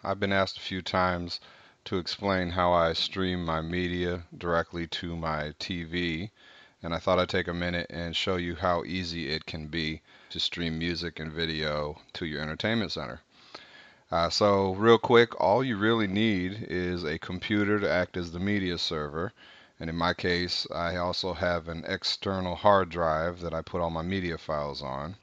I've been asked a few times to explain how I stream my media directly to my TV, and I thought I'd take a minute and show you how easy it can be to stream music and video to your entertainment center. So real quick, all you really need is a computer to act as the media server. And in my case, I also have an external hard drive that I put all my media files on.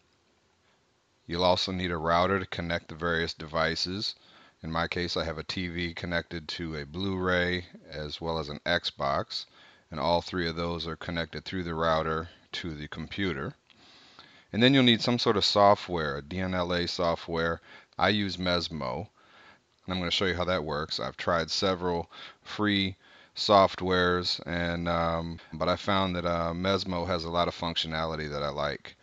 You'll also need a router to connect the various devices. In my case, I have a TV connected to a Blu-ray as well as an Xbox, and all three of those are connected through the router to the computer. And then you'll need some sort of software, a DNLA software. I use Mesmo, and I'm going to show you how that works. I've tried several free softwares, but I found that Mesmo has a lot of functionality that I like.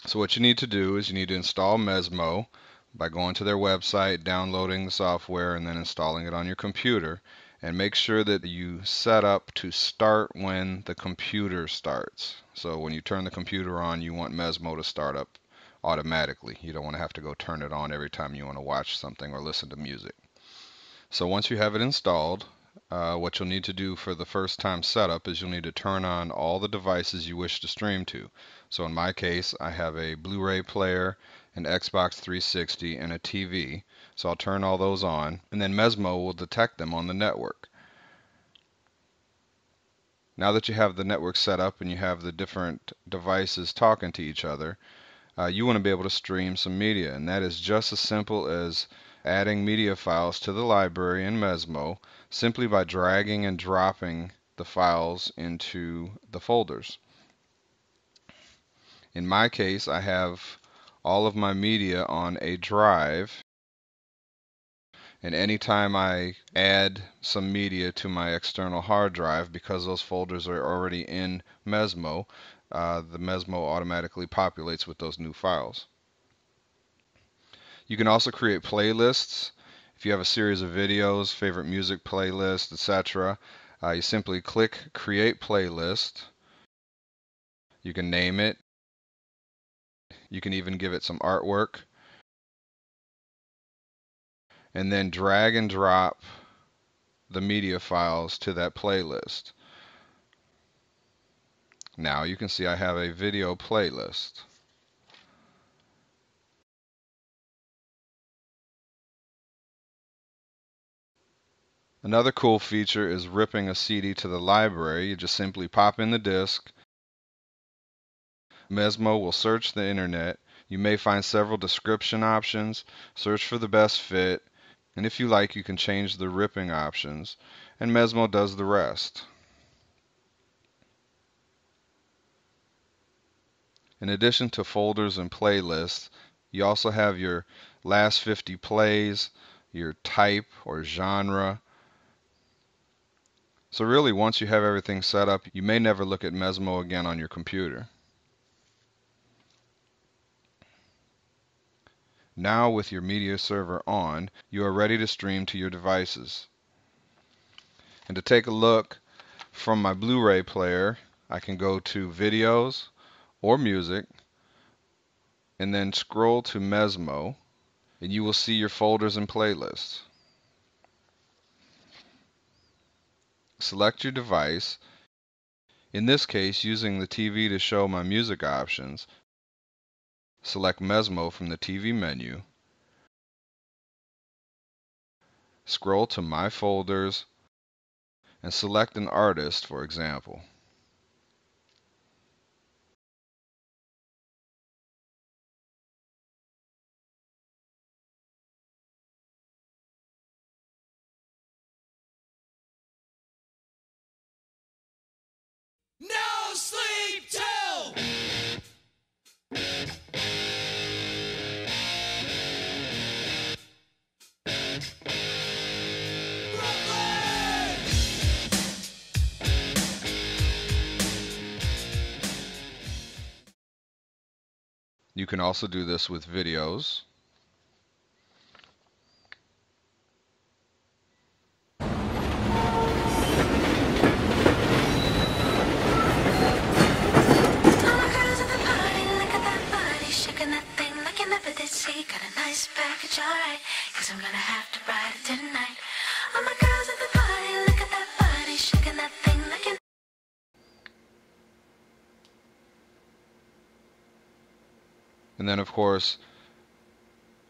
So what you need to do is you need to install Mesmo by going to their website, downloading the software, and then installing it on your computer. And make sure that you set up to start when the computer starts. So when you turn the computer on, you want Mesmo to start up automatically. You don't want to have to go turn it on every time you want to watch something or listen to music. So once you have it installed, what you'll need to do for the first time setup is you'll need to turn on all the devices you wish to stream to. So in my case, I have a Blu-ray player, an Xbox 360, and a TV. So I'll turn all those on, and then Mesmo will detect them on the network. Now that you have the network set up and you have the different devices talking to each other, you want to be able to stream some media, and that is just as simple as adding media files to the library in Mesmo simply by dragging and dropping the files into the folders. In my case, I have all of my media on a drive, and anytime I add some media to my external hard drive, because those folders are already in Mesmo, the Mesmo automatically populates with those new files. You can also create playlists. If you have a series of videos, favorite music playlist, etc., you simply click Create Playlist. You can name it. You can even give it some artwork. And then drag and drop the media files to that playlist. Now you can see I have a video playlist. Another cool feature is ripping a CD to the library. You just simply pop in the disc. Mesmo will search the internet. You may find several description options. Search for the best fit. And if you like, you can change the ripping options. And Mesmo does the rest. In addition to folders and playlists, you also have your last 50 plays, your type or genre. So really, once you have everything set up, you may never look at Mesmo again on your computer. Now with your media server on, you are ready to stream to your devices. And to take a look from my Blu-ray player, I can go to Videos or Music, and then scroll to Mesmo, and you will see your folders and playlists. Select your device. In this case, using the TV to show my music options, select Mesmo from the TV menu. Scroll to My Folders and select an artist, for example. No sleep till Brooklyn. You can also do this with videos. All the girls at the party, look at that body, shaking that thing like you never did they say? Got a nice package, alright. Cause I'm gonna have to ride it tonight. All my girls at the party, look at that body, shaking that thing like an... And then, of course,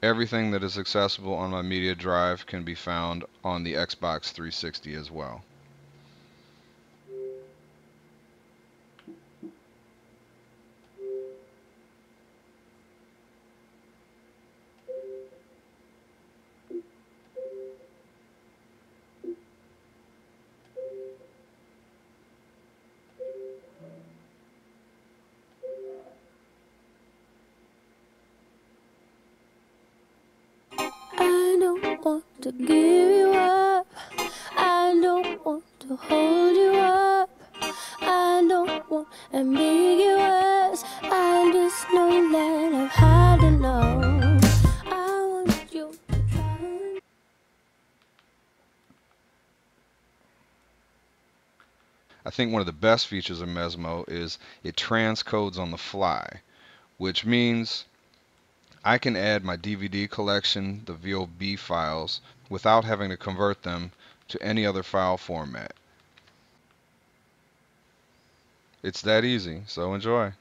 everything that is accessible on my media drive can be found on the Xbox 360 as well. I don't want to give you up. I don't want to hold you up. I don't want ambiguous. I just know that I've had enough. I want you to try. I think one of the best features of Mesmo is it transcodes on the fly, which means I can add my DVD collection, the VOB files, without having to convert them to any other file format. It's that easy, so enjoy.